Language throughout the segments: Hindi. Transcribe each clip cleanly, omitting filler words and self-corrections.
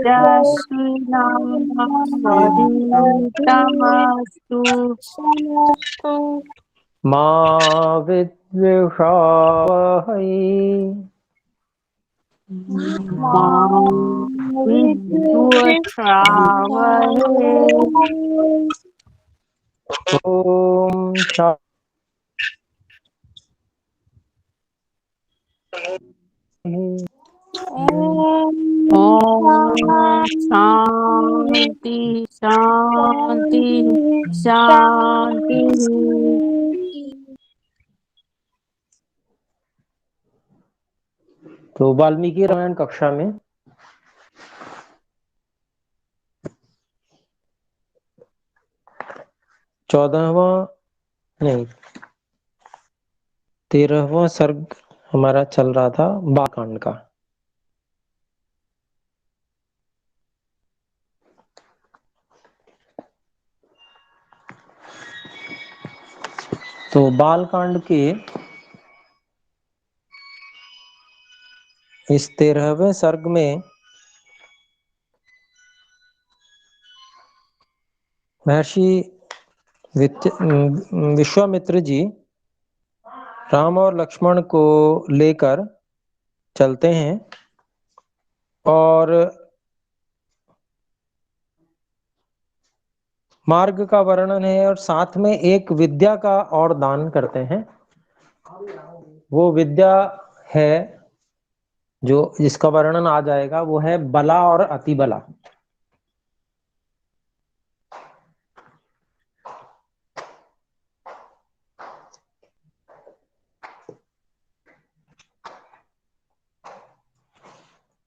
तेजस्विनावधीतमस्तु मा विद्विषावहै मा विद्विषावहै। ओम ओम शांति शांति शांति। तो वाल्मीकि रामायण कक्षा में 14वां नहीं 13वां सर्ग हमारा चल रहा था बालकांड का। तो बालकांड के इस 13वें सर्ग में महर्षि विश्वामित्र जी राम और लक्ष्मण को लेकर चलते हैं और मार्ग का वर्णन है और साथ में एक विद्या का और दान करते हैं। वो विद्या है जो जिसका वर्णन आ जाएगा, वो है बला और अतिबला।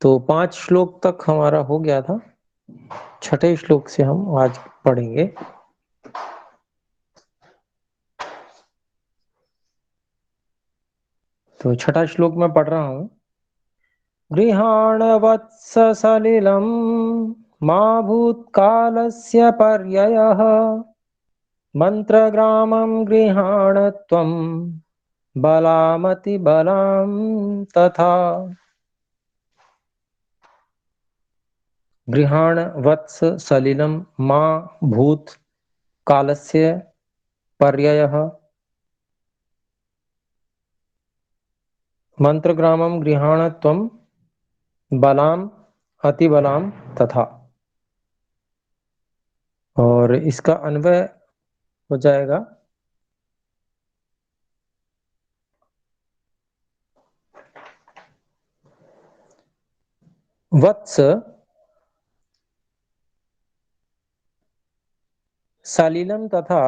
तो 5 श्लोक तक हमारा हो गया था। 6ठे श्लोक से हम आज पढ़ेंगे। तो 6ठा श्लोक में पढ़ रहा हूं। गृहाण वत्स सलिलम मा भूतकालस्य पर्ययः मंत्रग्रामं गृहाण त्वं बलामति बलाम तथा। गृहाण वत्स सलिलम मा भूत कालस्य पर्ययः मंत्रग्रामं गृहाण त्वं बलाम अतिबलाम तथा। और इसका अन्वय हो जाएगा वत्स सलिलम तथा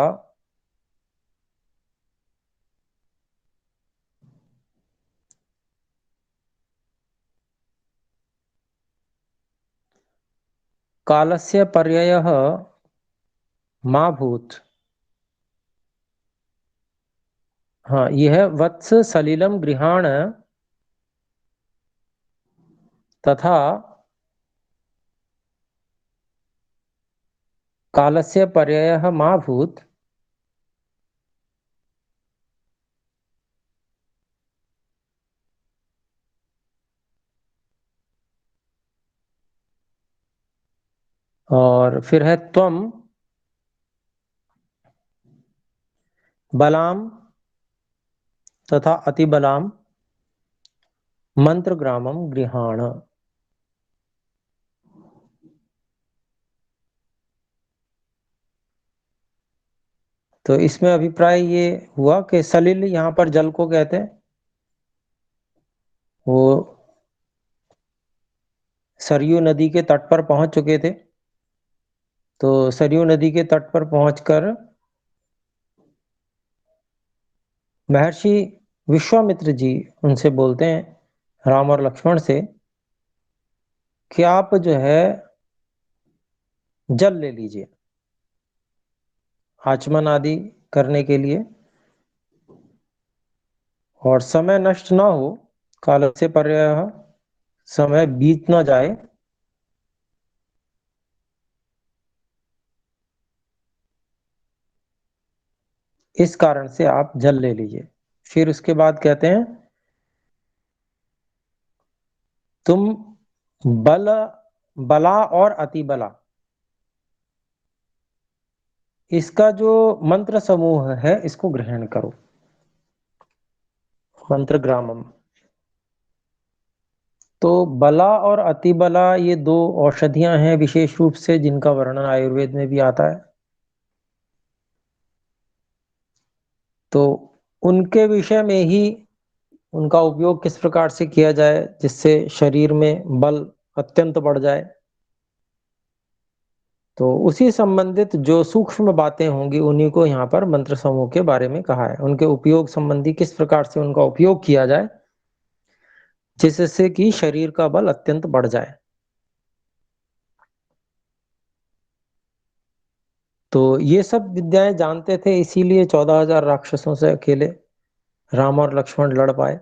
कालस्य पर्ययः मा भूत। हाँ, यह वत्स सलिलम गृहाण तथा कालस्य पर्ययः मा भूत। और फिर है त्वम बलाम तथा अतिबलाम मंत्रग्रामम गृहाण। तो इसमें अभिप्राय ये हुआ कि सलिल यहाँ पर जल को कहते हैं। वो सरयू नदी के तट पर पहुंच चुके थे। तो सरयू नदी के तट पर पहुंचकर महर्षि विश्वामित्र जी उनसे बोलते हैं, राम और लक्ष्मण से, कि आप जो है जल ले लीजिए आचमन आदि करने के लिए, और समय नष्ट ना हो, काल से पर्यय समय बीत ना जाए, इस कारण से आप जल ले लीजिए। फिर उसके बाद कहते हैं, तुम बल बला और अतिबला, इसका जो मंत्र समूह है इसको ग्रहण करो। मंत्र ग्रामम। तो बला और अतिबला ये दो औषधियां हैं विशेष रूप से, जिनका वर्णन आयुर्वेद में भी आता है। तो उनके विषय में ही, उनका उपयोग किस प्रकार से किया जाए जिससे शरीर में बल अत्यंत बढ़ जाए, तो उसी संबंधित जो सूक्ष्म बातें होंगी उन्हीं को यहाँ पर मंत्र समूह के बारे में कहा है। उनके उपयोग संबंधी किस प्रकार से उनका उपयोग किया जाए जिससे कि शरीर का बल अत्यंत बढ़ जाए। तो ये सब विद्याएं जानते थे, इसीलिए 14,000 राक्षसों से अकेले राम और लक्ष्मण लड़ पाए।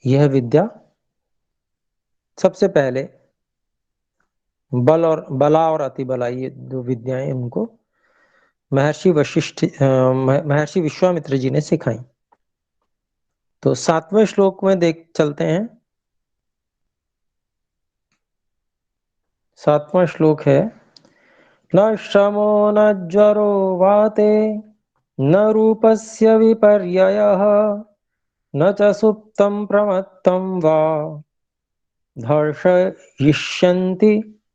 यह विद्या सबसे पहले बला और अतिबला, ये दो विद्याएं उनको महर्षि विश्वामित्र जी ने सिखाई। तो 7वें श्लोक में देख चलते हैं। 7वां श्लोक है, न श्रमो न ज्वरो वाते न रूपस्य विपर्ययः न च सुप्तं प्रमत्तं वा धर्षयिष्यन्ति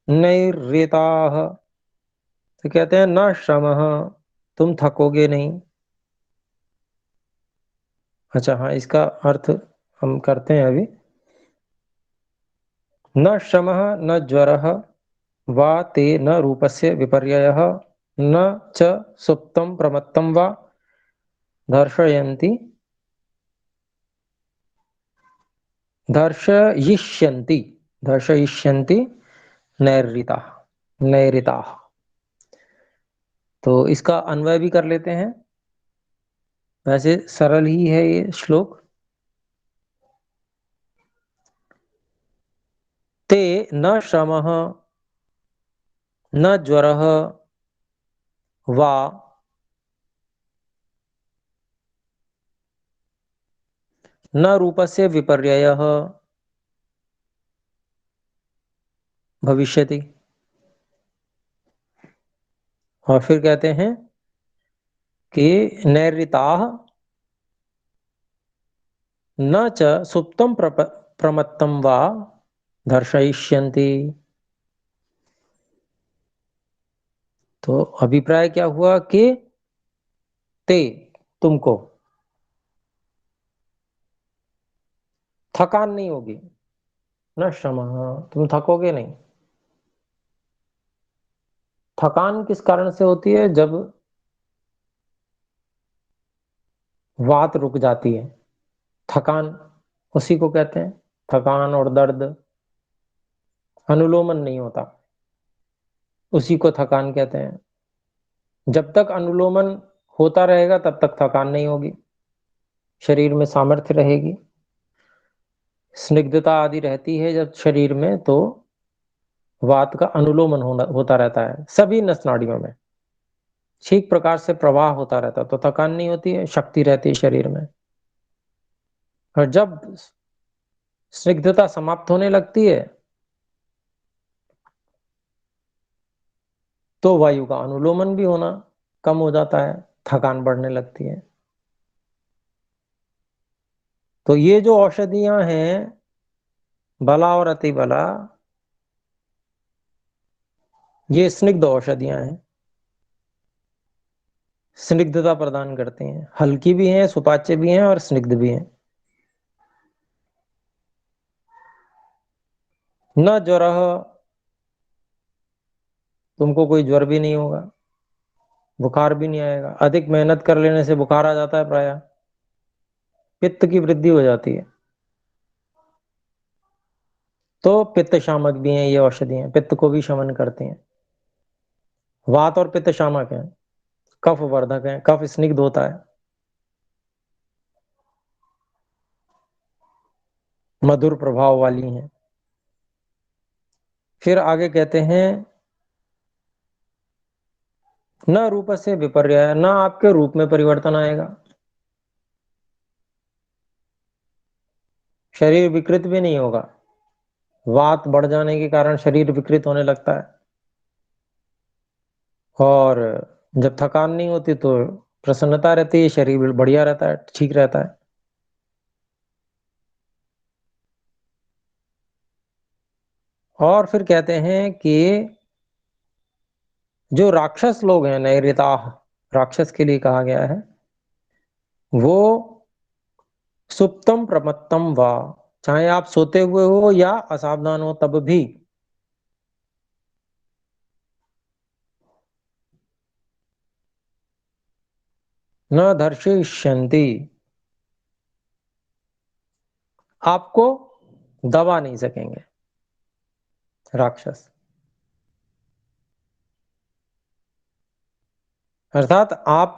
नैर्ऋताः। तो कहते हैं न श्रमः, तुम थकोगे नहीं। अच्छा हाँ, इसका अर्थ हम करते हैं अभी। न श्रमः न ज्वरः वा ते न रूपस्य विपर्ययः न च सुप्तं प्रमत्तं वा दर्शयन्ति दर्शयिष्यन्ति दर्शयिष्यन्ति नैर्ऋताः नैर्ऋताः। तो इसका अन्वय भी कर लेते हैं। वैसे सरल ही है ये श्लोक। ते न श्रमः न ज्वरः वा न रूपस्य विपर्ययः भविष्यति। और फिर कहते हैं कि नैर्ऋताः न च सुप्तं प्रमत्तं वा दर्शयिष्यन्ति। तो अभिप्राय क्या हुआ कि ते, तुमको थकान नहीं होगी। न श्रमः, तुम थकोगे नहीं। थकान किस कारण से होती है? जब वात रुक जाती है, थकान उसी को कहते हैं। थकान और दर्द, अनुलोमन नहीं होता, उसी को थकान कहते हैं। जब तक अनुलोमन होता रहेगा तब तक थकान नहीं होगी, शरीर में सामर्थ्य रहेगी, स्निग्धता आदि रहती है जब शरीर में, तो वात का अनुलोमन होता रहता है सभी नस नाड़ियों में, ठीक प्रकार से प्रवाह होता रहता है, तो थकान नहीं होती है, शक्ति रहती है शरीर में। और जब स्निग्धता समाप्त होने लगती है तो वायु का अनुलोमन भी होना कम हो जाता है, थकान बढ़ने लगती है। तो ये जो औषधियां हैं बला और अतिबला, ये स्निग्ध औषधियां हैं, स्निग्धता प्रदान करती हैं, हल्की भी हैं, सुपाच्य भी हैं और स्निग्ध भी हैं। न ज्वर, तुमको कोई ज्वर भी नहीं होगा, बुखार भी नहीं आएगा। अधिक मेहनत कर लेने से बुखार आ जाता है प्रायः, पित्त की वृद्धि हो जाती है। तो पित्त शामक भी हैं ये औषधियां, पित्त को भी शमन करती हैं। वात और पित्त शामक हैं, कफ वर्धक हैं, कफ स्निग्ध होता है, मधुर प्रभाव वाली हैं। फिर आगे कहते हैं न रूप से विपर्य, न आपके रूप में परिवर्तन आएगा। शरीर विकृत भी नहीं होगा। वात बढ़ जाने के कारण शरीर विकृत होने लगता है, और जब थकान नहीं होती तो प्रसन्नता रहती है, शरीर बढ़िया रहता है, ठीक रहता है। और फिर कहते हैं कि जो राक्षस लोग हैं, नैऋताः राक्षस के लिए कहा गया है, वो सुप्तम प्रमत्तम वा, चाहे आप सोते हुए हो या असावधान हो तब भी न दर्शिष्यन्ति, आपको दबा नहीं सकेंगे राक्षस। अर्थात आप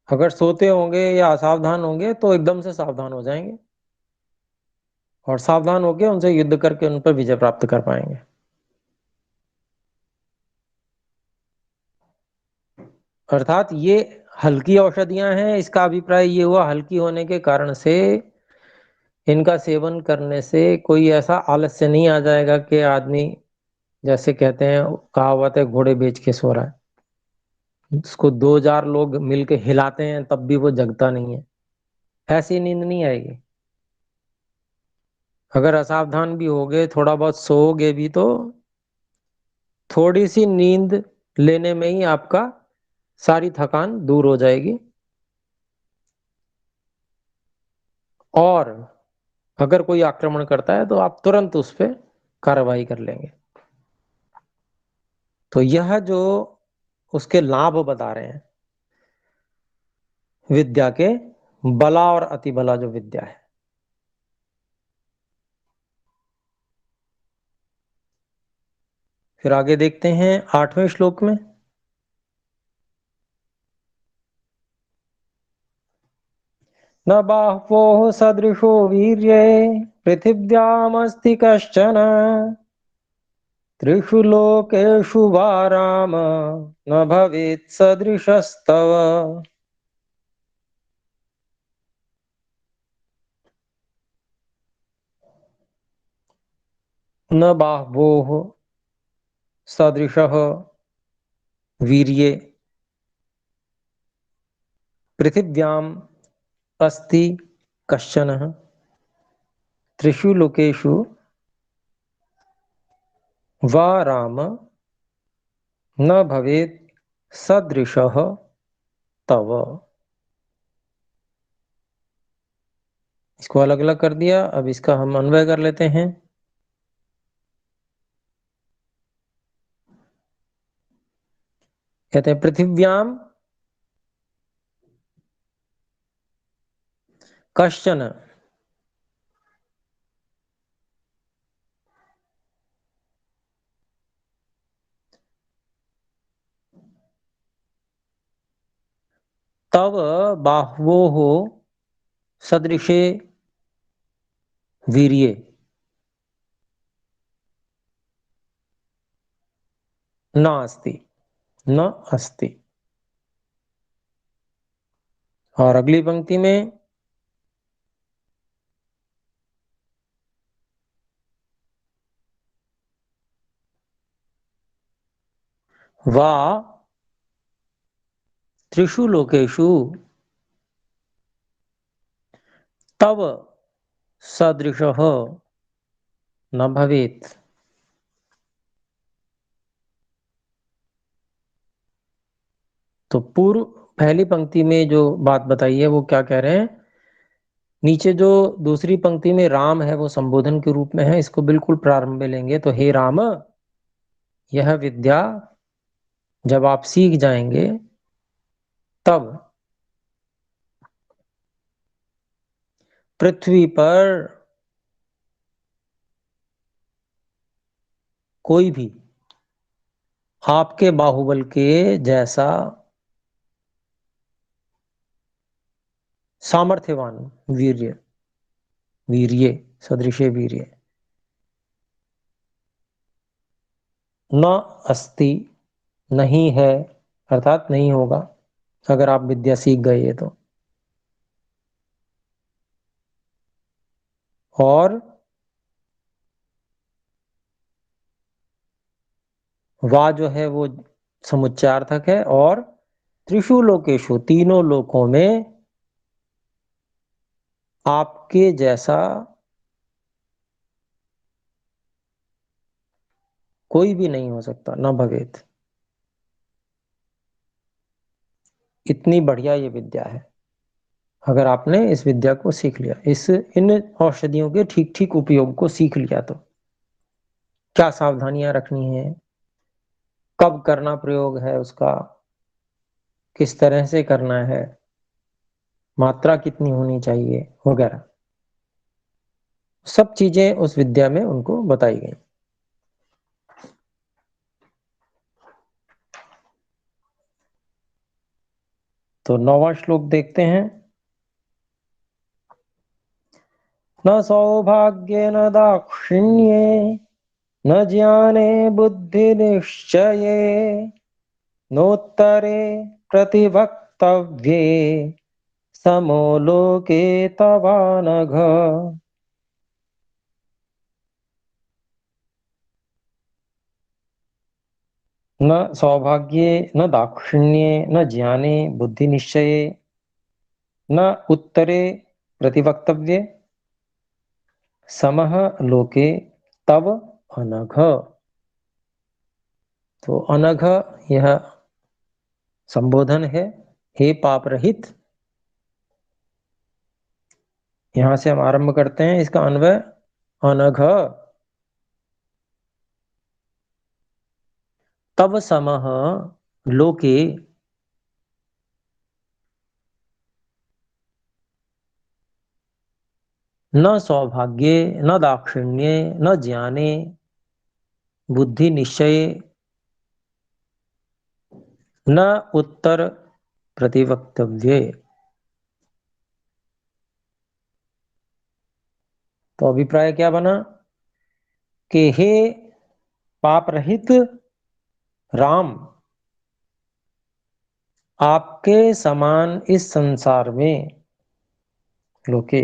अगर सोते होंगे या असावधान होंगे तो एकदम से सावधान हो जाएंगे, और सावधान होकर उनसे युद्ध करके उन पर विजय प्राप्त कर पाएंगे। अर्थात ये हल्की औषधियां हैं, इसका अभिप्राय ये हुआ हल्की होने के कारण से इनका सेवन करने से कोई ऐसा आलस्य नहीं आ जाएगा कि आदमी, जैसे कहते हैं कहावत है, घोड़े बेच के सो रहा है, उसको 2000 लोग मिलके हिलाते हैं तब भी वो जगता नहीं है, ऐसी नींद नहीं आएगी। अगर असावधान भी हो गए, थोड़ा बहुत सोओगे भी, तो थोड़ी सी नींद लेने में ही आपका सारी थकान दूर हो जाएगी। और अगर कोई आक्रमण करता है तो आप तुरंत उस पर कार्रवाई कर लेंगे। तो यह जो उसके लाभ बता रहे हैं विद्या के, बला और अति बला जो विद्या है। फिर आगे देखते हैं 8वें श्लोक में। न बाह्वोः सदृशो वीर्ये पृथिव्यामस्ति कश्चन, त्रिषु लोकेषु वा राम न भवेत् सदृशस्तव। न बाह्वोः सदृशः वीर्ये पृथिव्याम् अस्ति कश्चन, त्रिषु लोकेषु वा राम न भवेत् सदृशः तव। इसको अलग अलग कर दिया, अब इसका हम अन्वय कर लेते हैं। कहते हैं पृथिव्याम कश्चन, तव बाह्वोः सदृशे वीर्ये नास्ति, न अस्ति। और अगली पंक्ति में वा त्रिषु लोकेषु तव सदृशः न भवेत्। तो पूर्व पहली पंक्ति में जो बात बताई है वो क्या कह रहे हैं, नीचे जो दूसरी पंक्ति में राम है वो संबोधन के रूप में है, इसको बिल्कुल प्रारंभ में लेंगे तो हे राम, यह विद्या जब आप सीख जाएंगे तब पृथ्वी पर कोई भी आपके बाहुबल के जैसा सामर्थ्यवान वीर्य, वीर्य सदृशे वीर्य न अस्ति, नहीं है, अर्थात नहीं होगा अगर आप विद्या सीख गए तो। और वा जो है वो समुच्चयार्थक है, और त्रिषु लोकेषु, तीनों लोकों में आपके जैसा कोई भी नहीं हो सकता, न भवेत। इतनी बढ़िया ये विद्या है। अगर आपने इस विद्या को सीख लिया, इन औषधियों के ठीक ठीक उपयोग को सीख लिया, तो क्या सावधानियां रखनी है, कब करना प्रयोग है उसका, किस तरह से करना है, मात्रा कितनी होनी चाहिए वगैरह, सब चीजें उस विद्या में उनको बताई गई। तो 9वां श्लोक देखते हैं। न सौभाग्ये न दाक्षिण्ये न ज्ञाने बुद्धि निश्चये नोत्तरे प्रतिवक्तव्ये समो लोके तवानघ। न सौभाग्ये न दाक्षिण्ये न ज्ञाने बुद्धि निश्चये न उत्तरे प्रतिवक्तव्ये समः लोके तव अनघ। तो अनघ यह संबोधन है, हे पाप रहित। यहां से हम आरंभ करते हैं इसका अन्वय। अनघ तव समः लोके न सौभाग्ये न दाक्षिण्ये न ज्ञाने बुद्धि निश्चये न उत्तर प्रतिवक्तव्ये। तो अभिप्राय क्या बना कि हे पाप रहित राम, आपके समान इस संसार में लोके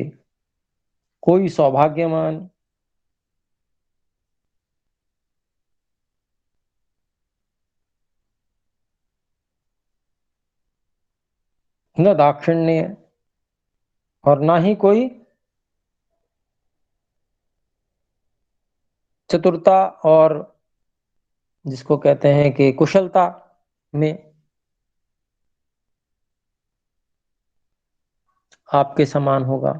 कोई सौभाग्यवान न दाक्षिण्य और ना ही कोई चतुरता और जिसको कहते हैं कि कुशलता में आपके समान होगा,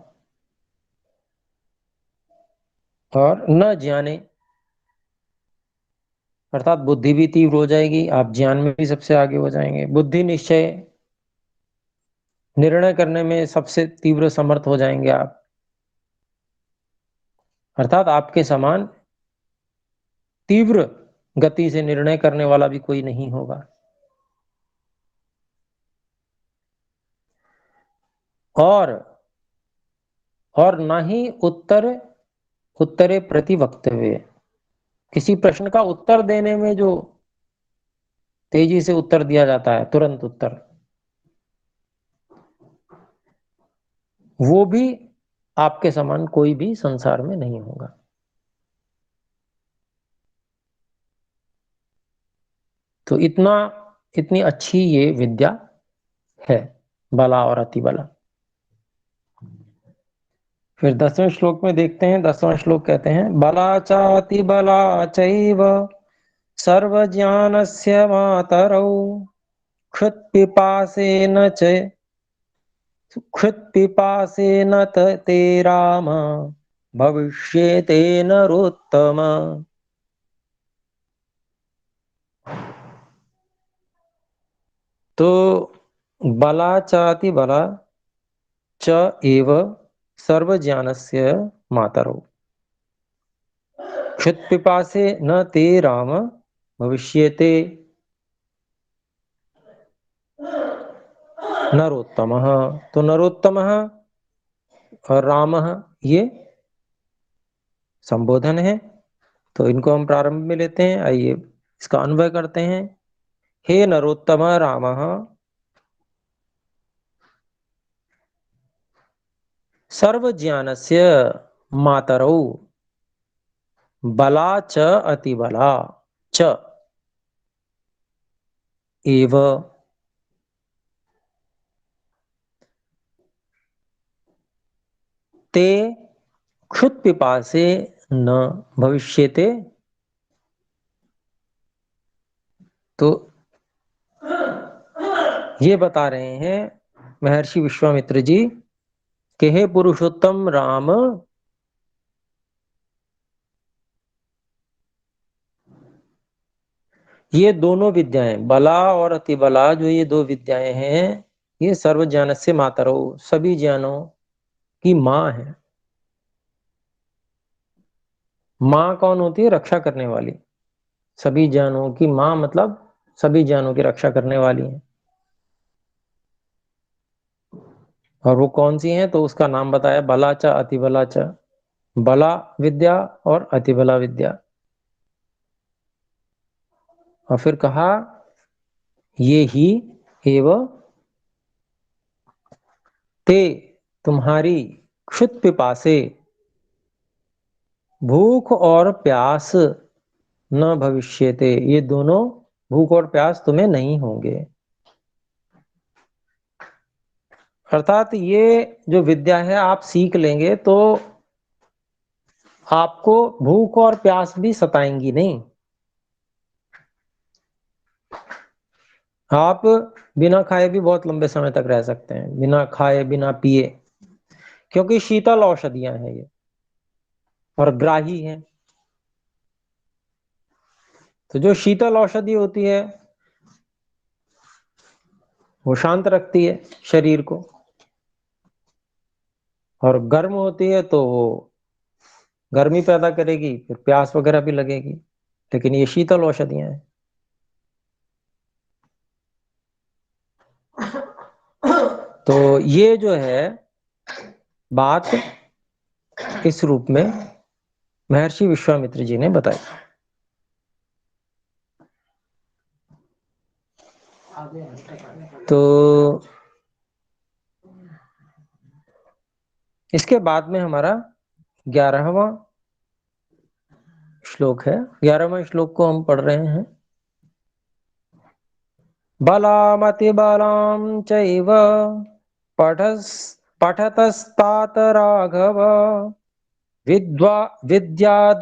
और न ज्ञाने अर्थात बुद्धि भी तीव्र हो जाएगी, आप ज्ञान में भी सबसे आगे हो जाएंगे। बुद्धि निश्चय, निर्णय करने में सबसे तीव्र समर्थ हो जाएंगे आप, अर्थात आपके समान तीव्र गति से निर्णय करने वाला भी कोई नहीं होगा। और ना ही उत्तरे प्रति वक्तव्य, किसी प्रश्न का उत्तर देने में जो तेजी से उत्तर दिया जाता है, तुरंत उत्तर, वो भी आपके समान कोई भी संसार में नहीं होगा। तो इतनी अच्छी ये विद्या है, बला और अति बला। फिर 10वें श्लोक में देखते हैं। 10वां श्लोक कहते हैं, बला चाति बला चैव सर्व ज्ञानस्य मातरौ क्षुत्पिपासेन ते राम भविष्येते नरोत्तम। तो बला चाति बला च एव सर्व ज्ञानस्य मातरौ क्षुत्पिपासे न ते राम भविष्येते नरोत्तमः। तो नरोत्तमः और रामः ये संबोधन है। तो इनको हम प्रारंभ में लेते हैं। आइए इसका अन्वय करते हैं। हे नरोत्तम रामः सर्व ज्ञानस्य मातरौ, बला च अतिबला च एव, ते क्षुत्पिपासे न भविष्यते। तो ये बता रहे हैं महर्षि विश्वामित्र जी कि हे पुरुषोत्तम राम, ये दोनों विद्याएं, बला और अतिबला, जो ये दो विद्याएं हैं, ये सर्व ज्ञानस्य मातरौ, सभी ज्ञानों की माँ है। माँ कौन होती है? रक्षा करने वाली। सभी ज्ञानों की माँ मतलब सभी ज्ञानों की रक्षा करने वाली है। और वो कौन सी है? तो उसका नाम बताया, बला च अतिबला च, बला विद्या और अतिबला विद्या। और फिर कहा ये ही एव ते, तुम्हारी क्षुत पिपासे, भूख और प्यास न भविष्यते, ये दोनों भूख और प्यास तुम्हें नहीं होंगे। अर्थात ये जो विद्या है आप सीख लेंगे तो आपको भूख और प्यास भी सताएंगी नहीं। आप बिना खाए भी बहुत लंबे समय तक रह सकते हैं, बिना खाए बिना पिए, क्योंकि शीतल औषधियां हैं ये और ग्राही हैं। तो जो शीतल औषधि होती है वो शांत रखती है शरीर को, और गर्म होती है तो वो गर्मी पैदा करेगी, फिर प्यास वगैरह भी लगेगी। लेकिन ये शीतल औषधियां हैं। तो ये जो है बात इस रूप में महर्षि विश्वामित्र जी ने बताई। तो इसके बाद में हमारा 11वां श्लोक है। 11वां श्लोक को हम पढ़ रहे हैं। बलामतिबलां चैव पठतस्तात राघव, विद्याद्वयमधीयाने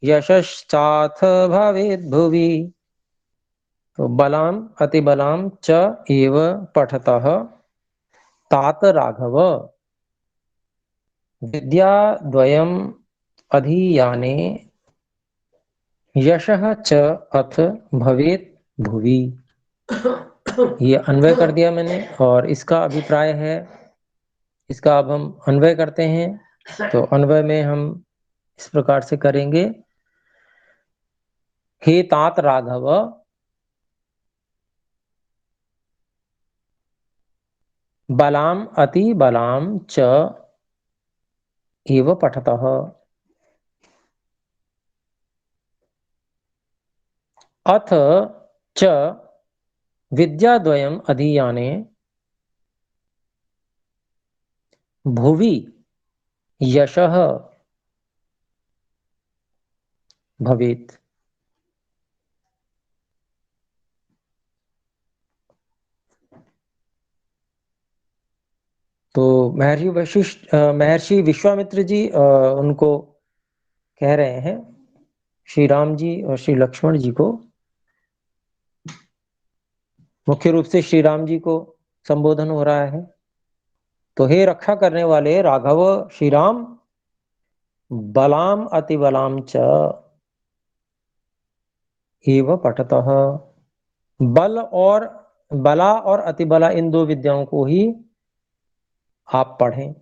यशश्चाथ भवेद्भुवि। तो बलाम अतिबलाम च एव पठतः तात राघव, विद्याद्वयम अधीयाने यशः च अथ भवेत् भुवि। ये अन्वय कर दिया मैंने, और इसका अभिप्राय है, इसका अब हम अन्वय करते हैं। तो अन्वय में हम इस प्रकार से करेंगे, हे तात राघव, बलाम अति बलाम च एव पठतः, अथ च विद्याद्वयम् अधीयाने भुवि यशः भवेत्। तो महर्षि विश्वामित्र जी उनको कह रहे हैं, श्री राम जी और श्री लक्ष्मण जी को, मुख्य रूप से श्री राम जी को संबोधन हो रहा है। तो हे रक्षा करने वाले राघव श्री राम, बलाम अति बलाम च एव पठतः, बल और बला और अतिबला, इन दो विद्याओं को ही आप पढ़ें।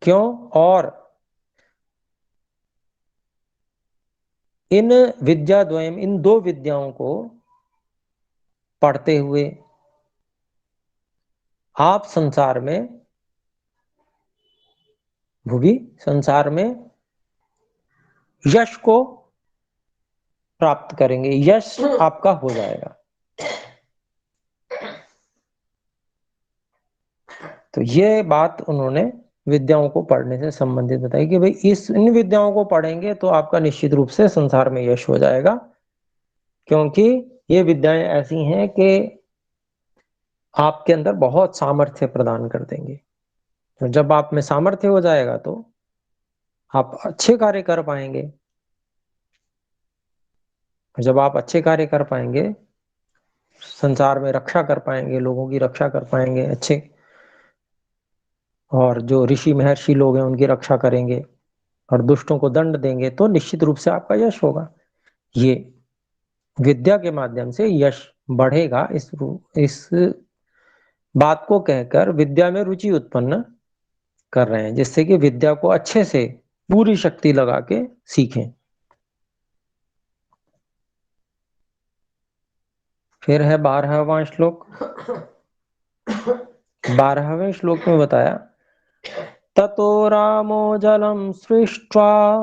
क्यों? और इन विद्याद्वयम, इन दो विद्याओं को पढ़ते हुए आप संसार में, भुवि संसार में यश को प्राप्त करेंगे, यश आपका हो जाएगा। तो ये बात उन्होंने विद्याओं को पढ़ने से संबंधित बताई कि भाई इन विद्याओं को पढ़ेंगे तो आपका निश्चित रूप से संसार में यश हो जाएगा, क्योंकि ये विद्याएं ऐसी हैं कि आपके अंदर बहुत सामर्थ्य प्रदान कर देंगे। तो जब आप में सामर्थ्य हो जाएगा तो आप अच्छे कार्य कर पाएंगे। जब आप अच्छे कार्य कर पाएंगे, संसार में रक्षा कर पाएंगे, लोगों की रक्षा कर पाएंगे अच्छे, और जो ऋषि महर्षि लोग हैं उनकी रक्षा करेंगे और दुष्टों को दंड देंगे, तो निश्चित रूप से आपका यश होगा। ये विद्या के माध्यम से यश बढ़ेगा, इस बात को कहकर विद्या में रुचि उत्पन्न कर रहे हैं, जिससे कि विद्या को अच्छे से पूरी शक्ति लगा के सीखें। फिर है 12वां श्लोक। 12वें श्लोक में बताया, ततो रामो जलम सृष्ट्वा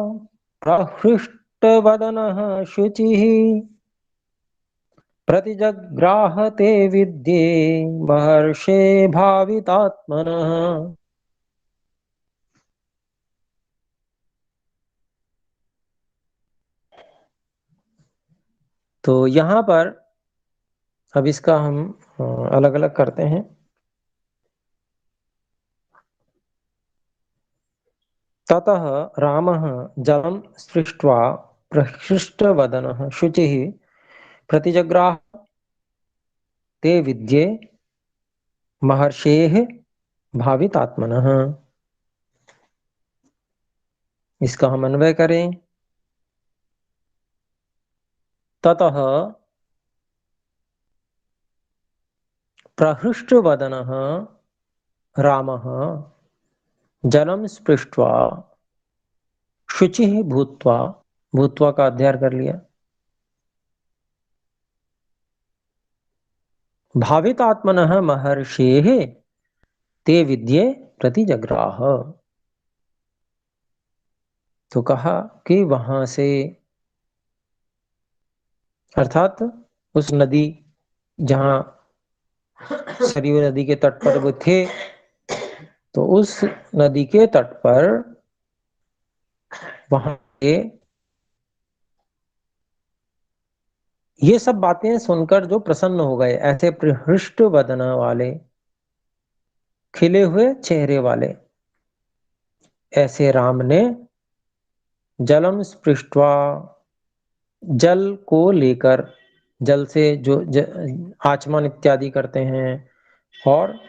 प्रहृष्टवदनः शुचिः प्रतिजग्राह ते विद्ये महर्षे भावितात्मनः। तो यहां पर अब इसका हम अलग अलग करते हैं। ततः रामः जलं सृष्ट्वा प्रहृष्टवदनः शुचिः प्रतिजग्राह ते विद्ये महर्षेः भावितात्मनः। इसका हम अन्वय करें। ततः प्रहृष्टवदनः रामः जलं स्पृष्ट्वा शुचिः भूत्वा, भूत्वा का अध्यय कर लिया, भावितात्मनः महर्षेः ते विद्ये प्रतिजग्राह। तो कहा कि वहां से, अर्थात उस नदी, जहां सरयू नदी के तट पर वो थे, तो उस नदी के तट पर वहां के ये सब बातें सुनकर जो प्रसन्न हो गए, ऐसे प्रहृष्ट वदन वाले, खिले हुए चेहरे वाले, ऐसे राम ने जलम स्पृष्ट्वा, जल को लेकर, जल से जो आचमन इत्यादि करते हैं और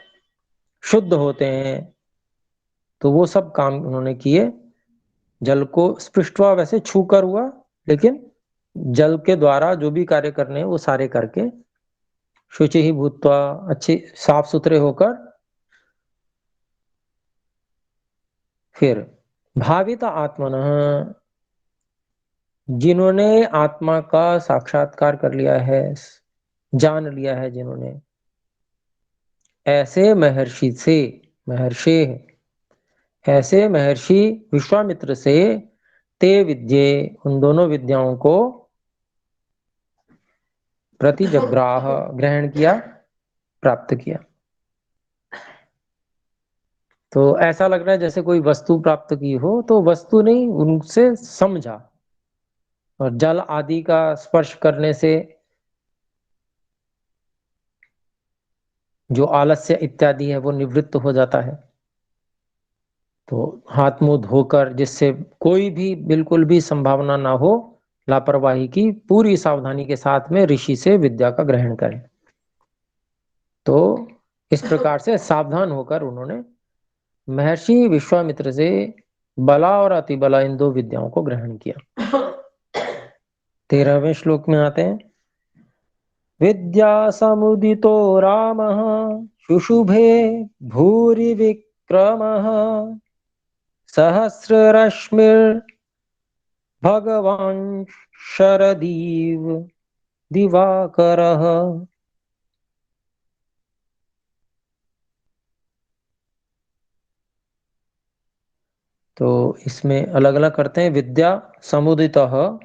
शुद्ध होते हैं, तो वो सब काम उन्होंने किए। जल को स्पृष्ट्वा वैसे छूकर हुआ, लेकिन जल के द्वारा जो भी कार्य करने हैं वो सारे करके, शुचि ही भूत्वा, अच्छे साफ सुथरे होकर, फिर भावित आत्मनः, जिन्होंने आत्मा का साक्षात्कार कर लिया है, जान लिया है जिन्होंने, ऐसे महर्षि से, महर्षि, ऐसे महर्षि विश्वामित्र से, ते विद्ये, उन दोनों विद्याओं को, प्रतिजग्राह, ग्रहण किया, प्राप्त किया। तो ऐसा लग रहा है जैसे कोई वस्तु प्राप्त की हो, तो वस्तु नहीं, उनसे समझा, और जल आदि का स्पर्श करने से जो आलस्य इत्यादि है वो निवृत्त हो जाता है। तो हाथ मुंह धोकर, जिससे कोई भी बिल्कुल भी संभावना ना हो लापरवाही की, पूरी सावधानी के साथ में ऋषि से विद्या का ग्रहण करें। तो इस प्रकार से सावधान होकर उन्होंने महर्षि विश्वामित्र से बला और अतिबला, इन दो विद्याओं को ग्रहण किया। 13वें श्लोक में आते हैं, विद्या समुदितो रामः शुशुभे भूरि विक्रमः सहस्ररश्मिर्भगवान् शरदीव दिवाकरः। तो इसमें अलग अलग करते हैं। विद्या समुदितः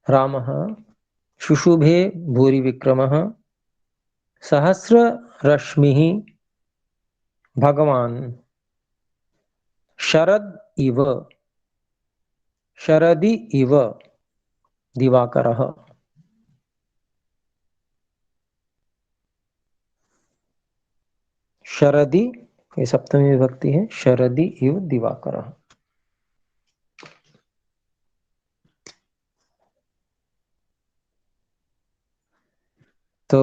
रामः शुशुभे भूरि विक्रमः सहस्र रश्मिः भगवान शरद इव शरदि इव दिवाकरः। शरदि, ये सप्तमी विभक्ति है, शरदि इव दिवाकरः। तो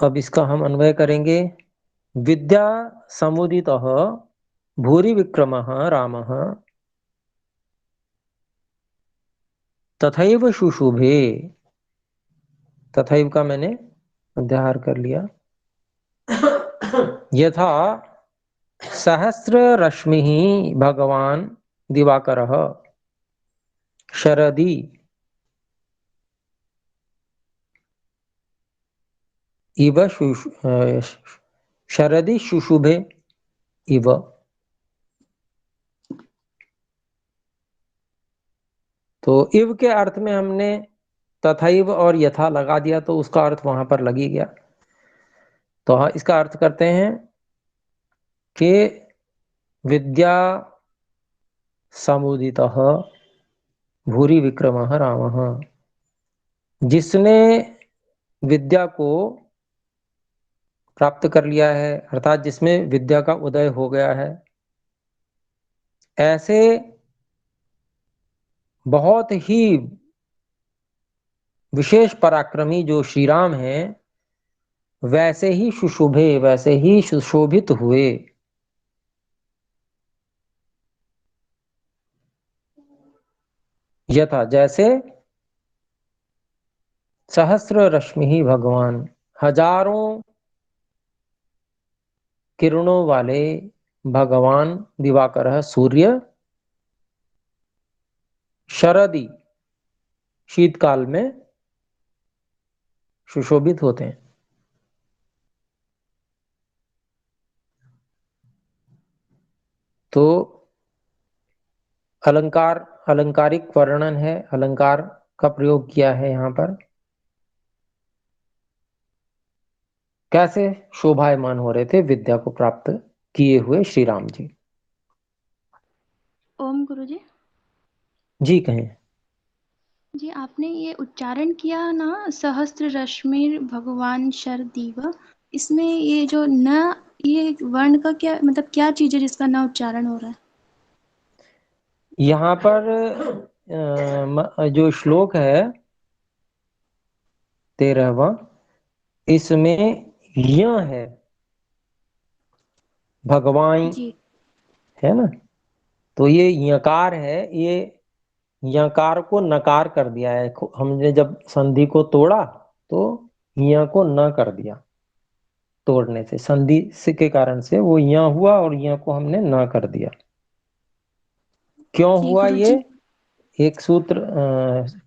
अब इसका हम अन्वय करेंगे। विद्या समुदितः भूरि विक्रमः रामः तथैव शुशुभे। तथैव का मैंने अध्याहार कर लिया। यथा सहस्र रश्मिः भगवान दिवाकरः शरदि इव शरदि शुशुभे इव। तो इव के अर्थ में हमने तथैव और यथा लगा दिया तो उसका अर्थ वहां पर लग ही गया। तो हाँ, इसका अर्थ करते हैं कि विद्या समुदितः भूरि विक्रमः रामः, जिसने विद्या को प्राप्त कर लिया है, अर्थात जिसमें विद्या का उदय हो गया है, ऐसे बहुत ही विशेष पराक्रमी जो श्री राम हैं, वैसे ही सुशोभे, वैसे ही सुशोभित हुए। यथा, जैसे सहस्र रश्मि ही भगवान, हजारों किरणों वाले भगवान दिवाकर सूर्य शरदी शीतकाल में सुशोभित होते हैं। तो अलंकार, अलंकारिक वर्णन है, अलंकार का प्रयोग किया है यहाँ पर। कैसे शोभायमान हो रहे थे विद्या को प्राप्त किए हुए श्री राम जी। ओम गुरुजी। जी कहें। जी, आपने ये उच्चारण किया ना, सहस्त्र रश्मि भगवान शरदीव, इसमें ये जो न, ये वर्ण का क्या मतलब, क्या चीज है जिसका न उच्चारण हो रहा है? यहाँ पर जो श्लोक है 13वां, इसमें य है भगवान, जी है ना। तो ये यकार है, ये यकार को नकार कर दिया है। हमने जब संधि को तोड़ा तो य को न कर दिया। तोड़ने से, संधि से के कारण से वो य हुआ और य को हमने न कर दिया। क्यों जी हुआ ये? गुरुजी। एक सूत्र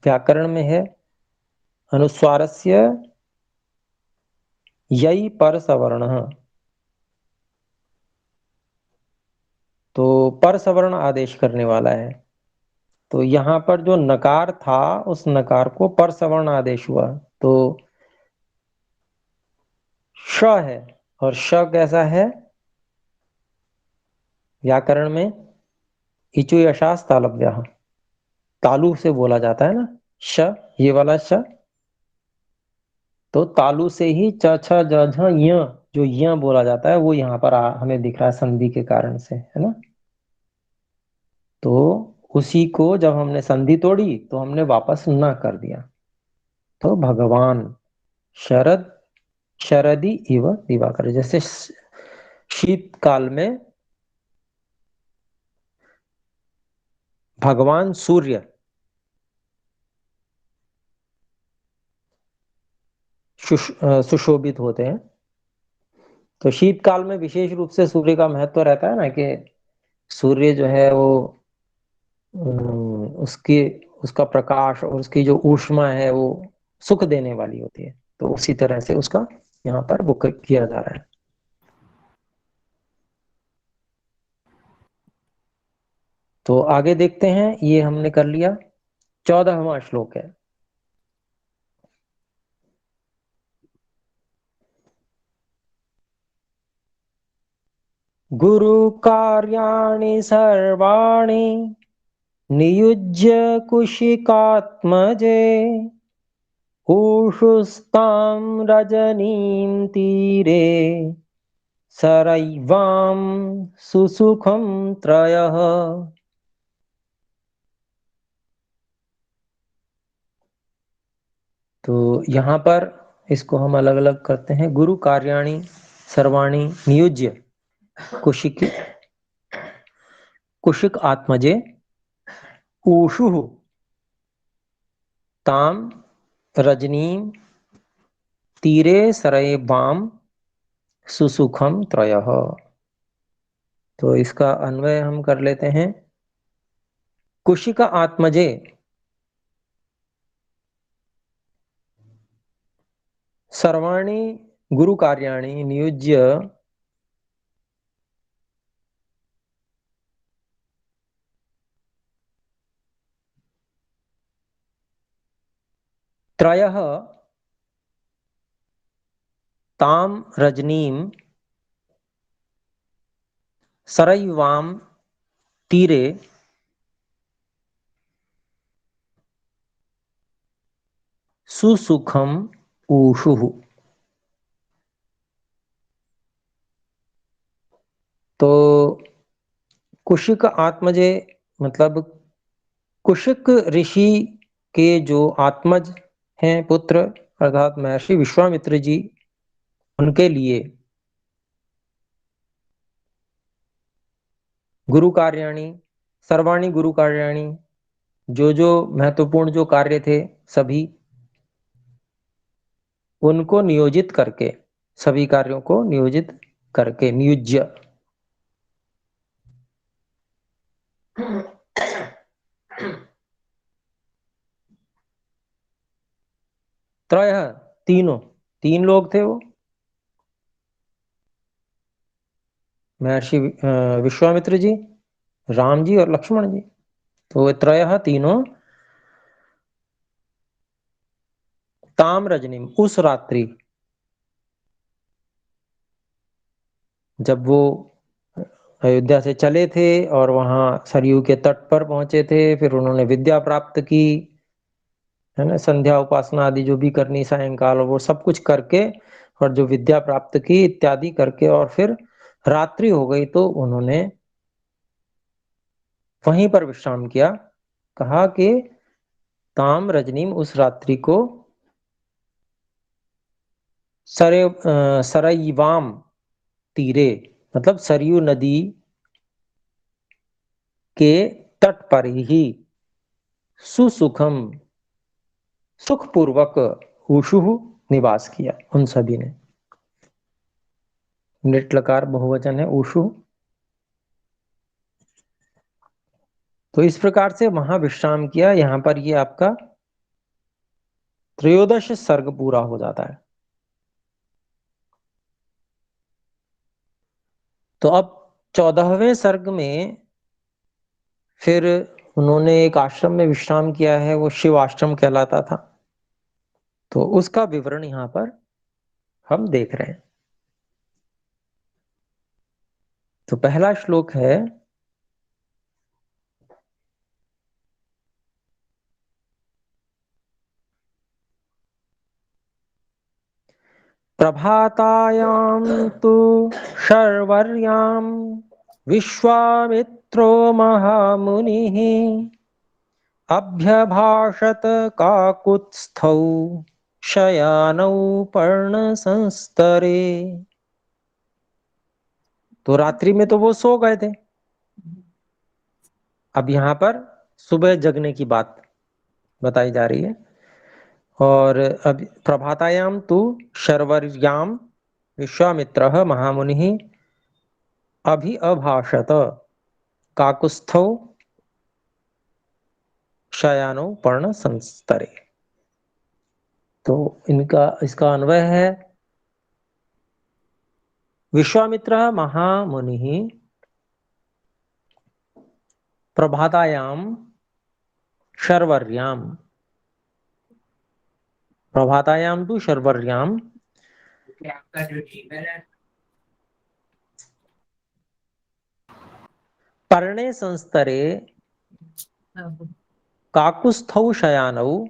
व्याकरण में है, अनुस्वारस्य यई पर सवर्ण। तो पर सवर्ण आदेश करने वाला है। तो यहाँ पर जो नकार था, उस नकार को पर सवर्ण आदेश हुआ। तो श है, और श कैसा है व्याकरण में? इचु यशास तालव्य, तालु से बोला जाता है ना श, ये वाला श। तो तालु से ही च छ ज झ य, जो य बोला जाता है, वो यहाँ पर हमें दिख रहा है संधि के कारण से, है ना। तो उसी को जब हमने संधि तोड़ी तो हमने वापस न कर दिया। तो भगवान शरद, शरदी इव दिवाकर, जैसे शीतकाल में भगवान सूर्य सुशोभित होते हैं। तो शीतकाल में विशेष रूप से सूर्य का महत्व रहता है ना, कि सूर्य जो है वो उसकी, उसका प्रकाश और उसकी जो ऊष्मा है वो सुख देने वाली होती है। तो उसी तरह से उसका यहाँ पर बुक किया जा रहा है। तो आगे देखते हैं, ये हमने कर लिया। 14वां श्लोक है। गुरु कार्याणि सर्वाणि नियुज्य कुशिकात्मजे ऊषुस्तां रजनीं तीरे सरैवां सुसुखं त्रयः। तो यहाँ पर इसको हम अलग अलग करते हैं। गुरु कार्याणि सर्वाणि नियुज्य कुशिक आत्मजे ऊषु ताम रजनीं तीरे सरैवां सुसुखम त्रयः। तो इसका अन्वय हम कर लेते हैं। कुशिक आत्मजे सर्वाणि गुरु कार्याणि नियुज्य त्रयः ताम रजनीं सरैवां तीरे सुसुखम ऊषुः। तो कुशिक आत्मजे मतलब कुशिक ऋषि के जो आत्मज हैं, पुत्र अर्थात महर्षि विश्वामित्र जी, उनके लिए गुरु कार्याणि सर्वाणि गुरु कार्याणि जो महत्वपूर्ण जो कार्य थे सभी उनको नियोजित करके, सभी कार्यों को नियोजित करके नियुज्य त्रयः तीनों, तीन लोग थे वो, महर्षि विश्वामित्र जी, राम जी और लक्ष्मण जी। तो त्रयः तीनों ताम रजनीम उस रात्रि, जब वो अयोध्या से चले थे और वहां सरयू के तट पर पहुंचे थे, फिर उन्होंने विद्या प्राप्त की, है ना, संध्या उपासना आदि जो भी करनी, सायंकाल वो सब कुछ करके और जो विद्या प्राप्त की इत्यादि करके और फिर रात्रि हो गई तो उन्होंने वहीं पर विश्राम किया। कहा कि ताम रजनीम उस रात्रि को सरईवाम तीरे मतलब सरयू नदी के तट पर ही सुसुखम सुखपूर्वक ऊषुः निवास किया उन सभी ने। निट्लकार बहुवचन है ऊषु। तो इस प्रकार से वहां विश्राम किया। यहां पर ये आपका त्रयोदश सर्ग पूरा हो जाता है। तो अब 14वें सर्ग में फिर उन्होंने एक आश्रम में विश्राम किया है, वो शिव आश्रम कहलाता था। तो उसका विवरण यहां पर हम देख रहे हैं। तो पहला श्लोक है, प्रभातायां तु शर्वर्यां विश्वामित्रो महामुनिः अभ्यभाषत काकुत्स्थौ शयानौ पर्णसंस्तरे। तो रात्रि में तो वो सो गए थे। अब यहाँ पर सुबह जगने की बात बताई जा रही है। और अब प्रभातायाम तु शर्वर्याम विश्वामित्रः महामुनिः अभि अभाषत काकुत्स्थौ शयानौ पर्ण संस्तरे। तो इसका अन्वय है, विश्वामित्र महामुनिः प्रभातायाम शर्वर्याम, प्रभातायाम तु शर्वर्याम पर्णे संस्तरे काकुस्थौ शयानौ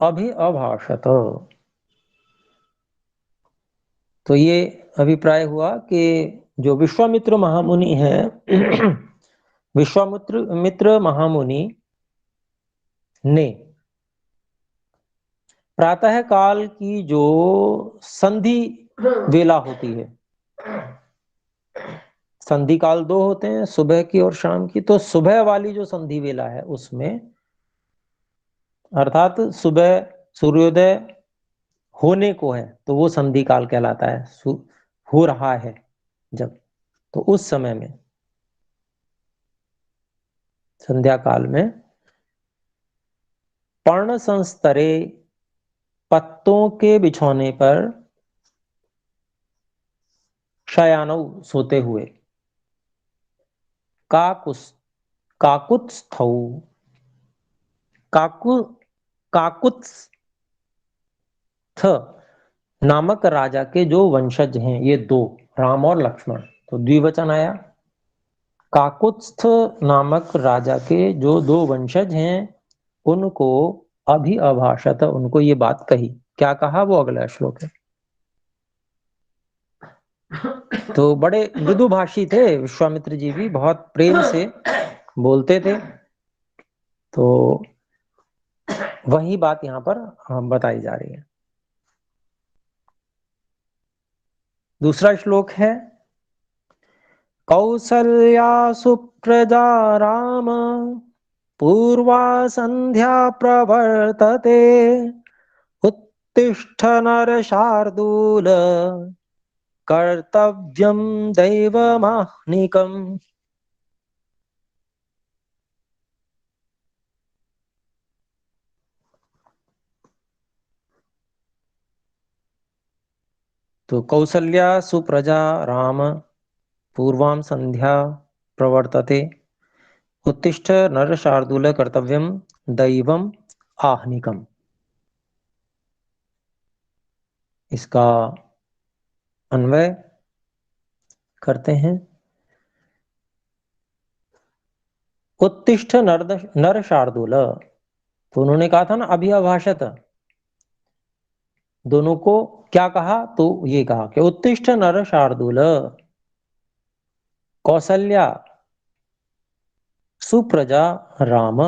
अभि अभाषत। तो ये अभिप्राय हुआ कि जो विश्वामित्र महामुनि हैं विश्वामित्र मित्र महामुनि ने प्रातः काल की जो संधि वेला होती है, संधि काल दो होते हैं, सुबह की और शाम की। तो सुबह वाली जो संधि वेला है उसमें, अर्थात सुबह सूर्योदय होने को है तो वो संधि काल कहलाता है, हो रहा है जब, तो उस समय में संध्या काल में पर्ण संस्तरे पत्तों के बिछौने पर शयानौ सोते हुए काकुत्स्थौ काकुत्स्थ नामक राजा के जो वंशज हैं, ये दो, राम और लक्ष्मण, तो द्विवचन आया। काकुत्स्थ नामक राजा के जो दो वंशज हैं उनको अभि अभाषत, उनको ये बात कही। क्या कहा, वो अगला श्लोक है। तो बड़े मृदुभाषी थे विश्वामित्र जी भी, बहुत प्रेम से बोलते थे। तो वही बात यहाँ पर बताई जा रही है। दूसरा श्लोक है, कौसल्या सुप्रजा राम पूर्वा संध्या प्रवर्तते उत्तिष्ठ नरशार्दूल कर्तव्यम दैवमाह्निकम्। तो कौसल्या सुप्रजा राम पूर्वां संध्या प्रवर्तते उत्तिष्ठ नरशार्दूल कर्तव्यम दैवम आहनिकम। इसका अन्वय करते हैं। उत्तिष्ठ नर शार्दूल, तो उन्होंने कहा था ना अभि अभाषत, दोनों को क्या कहा, तो ये कहा कि उत्तिष्ठ नर शार्दूल, कौसल्या सुप्रजा राम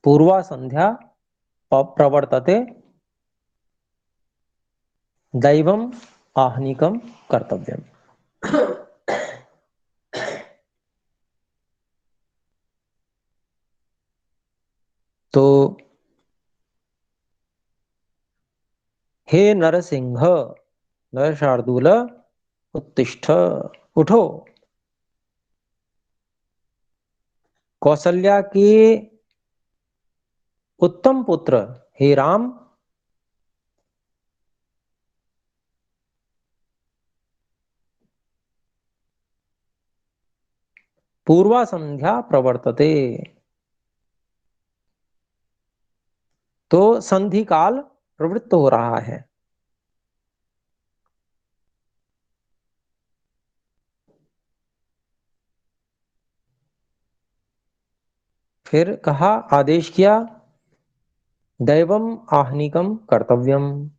पूर्वा संध्या प्रवर्तते दैवम आहनिकम कर्तव्यम। तो हे नरसिंह, नर शार्दूल उत्तिष्ठ, उठो। कौसल्या के उत्तम पुत्र हे राम, पूर्वा संध्या प्रवर्तते, तो संधि काल प्रवृत्त हो रहा है। फिर कहा, आदेश किया, दैवम आहनिकम कर्तव्यम,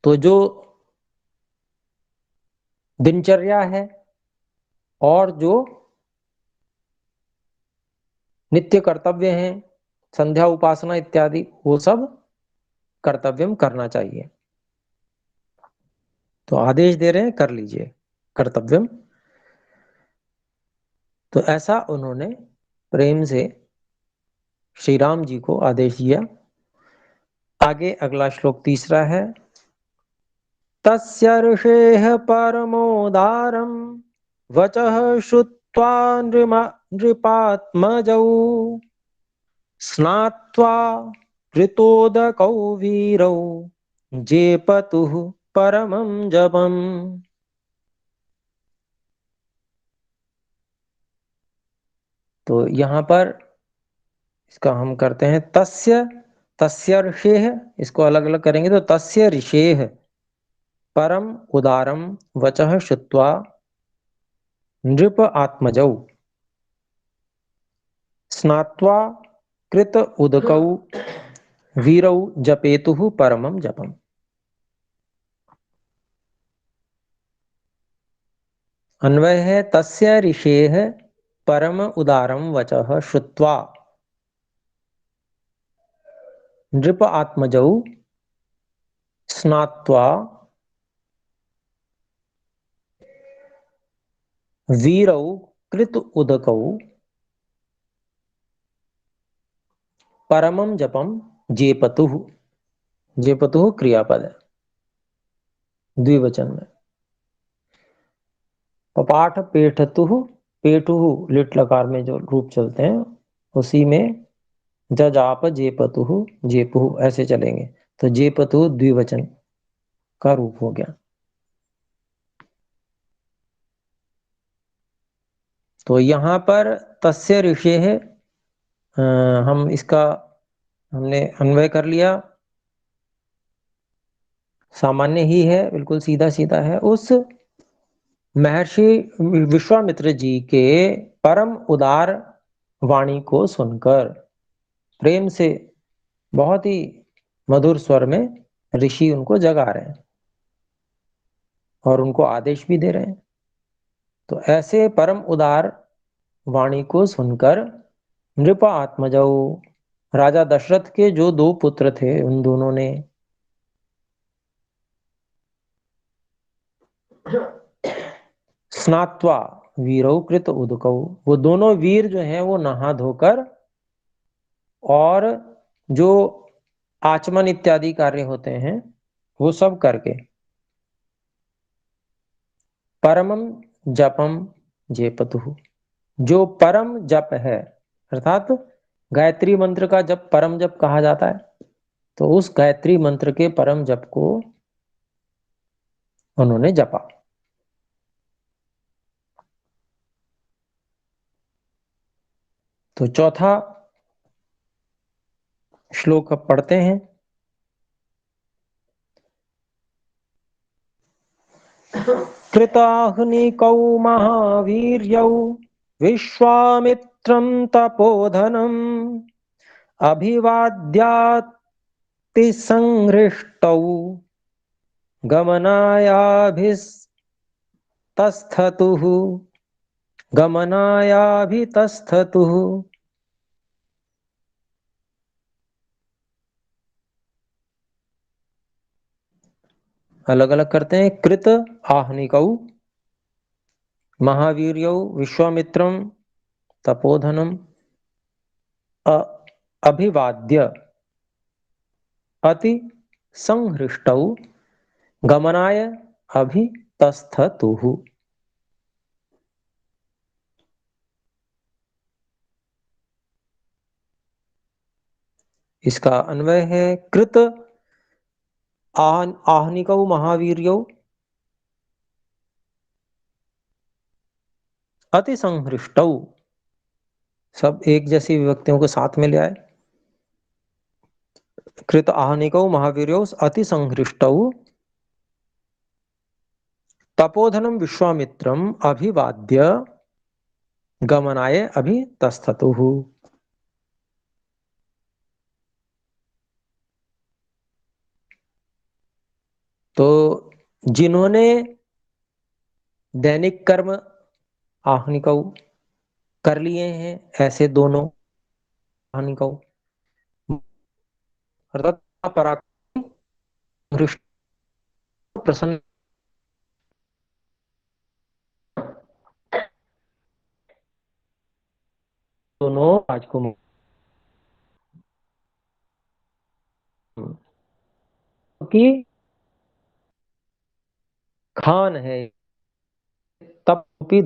तो जो दिनचर्या है और जो नित्य कर्तव्य हैं, संध्या उपासना इत्यादि, वो सब कर्तव्यम करना चाहिए। तो आदेश दे रहे हैं, कर लीजिए कर्तव्यम। तो ऐसा उन्होंने प्रेम से श्री राम जी को आदेश दिया। आगे अगला श्लोक तीसरा है, तस्य ऋषेः परमोदारं वचः श्रुत्वा नृपात्मजौ स्नात्वा कृतोदकौ वीरौ जेपतुः परमं जपम्। तो यहाँ पर इसका हम करते हैं तस्य ऋषेः, इसको अलग अलग करेंगे तो तस्य ऋषेः परम उदारम वचः श्रुत्वा नृप आत्मजौ स्नात्वा कृत उदकौ वीरौ जपेतुः परमं जपम्। अन्वय है तस्य ऋषेः परम उदारं वचः श्रुत्वा नृप आत्मजौ स्नात्वा वीरौ कृत उदकौ परमं जपम जेपतुः। जेपतुः क्रियापद है द्विवचन में। पपाठ पेठतुः, पेटुः लिट लकार में जो रूप चलते हैं उसी में जजाप जेपतुः जेपुः ऐसे चलेंगे, तो जेपतुः द्विवचन का रूप हो गया। तो यहाँ पर तस्य ऋषि है, हम इसका हमने अन्वय कर लिया, सामान्य ही है, बिल्कुल सीधा सीधा है। उस महर्षि विश्वामित्र जी के परम उदार वाणी को सुनकर प्रेम से बहुत ही मधुर स्वर में ऋषि उनको जगा रहे हैं और उनको आदेश भी दे रहे हैं। तो ऐसे परम उदार वाणी को सुनकर नृप आत्मजौ, राजा दशरथ के जो दो पुत्र थे उन दोनों ने स्नात्वा वीरौ कृत उदकौ, वो दोनों वीर जो हैं वो नहा धोकर और जो आचमन इत्यादि कार्य होते हैं वो सब करके परमम जपम जेपतुः, जो परम जप है अर्थात गायत्री मंत्र का जप परम जप कहा जाता है, तो उस गायत्री मंत्र के परम जप को उन्होंने जपा। तो चौथा श्लोक अब पढ़ते हैं। कृताह्निकौ महावीर्यौ विश्वामित्रं तपोधनम् अभिवाद्यातिसंहृष्टौ गमनायाभितस्थतुः गमनायाभितस्थतुः। अलग अलग करते हैं। कृत आहनिकौ महावीर्यौ विश्वामित्रं तपोधनम अभिवाद्य अति संहृष्टौ गमनाय अभितस्थतुः। इसका अन्वय है कृत आहनिकौ महावीर्यौ अति संहृष्टौ, सब एक जैसी विभक्तियों को साथ में ले आए। कृत आहनिकौ महावीर्यौ अति संहृष्टौ तपोधनम विश्वामित्रम अभिवाद्य गमनाय अभितस्थतुः। तो जिन्होंने दैनिक कर्म आहनिकौ कर लिए हैं, ऐसे दोनों आहनिकौ अर्थात पराक्रम हृष्ट प्रसन्न दोनों राजकुमार की खान है तपी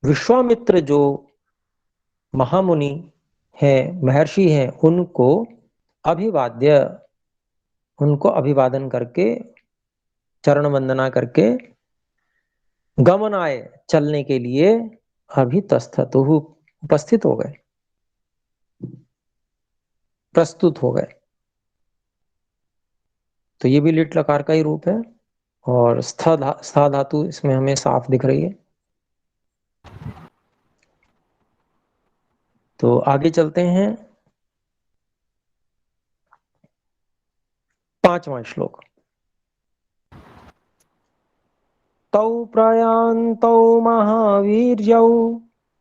विश्वामित्र जो महामुनि हैं, महर्षि हैं, उनको अभिवादन करके चरण वंदना करके गमनाय चलने के लिए अभितस्थतुः उपस्थित हो गए, प्रस्तुत हो गए। तो ये भी लिट लकार का ही रूप है, और स्था धातु इसमें हमें साफ दिख रही है। तो आगे चलते हैं, 5वां श्लोक। तौ प्रयान्तौ महावीर्यौ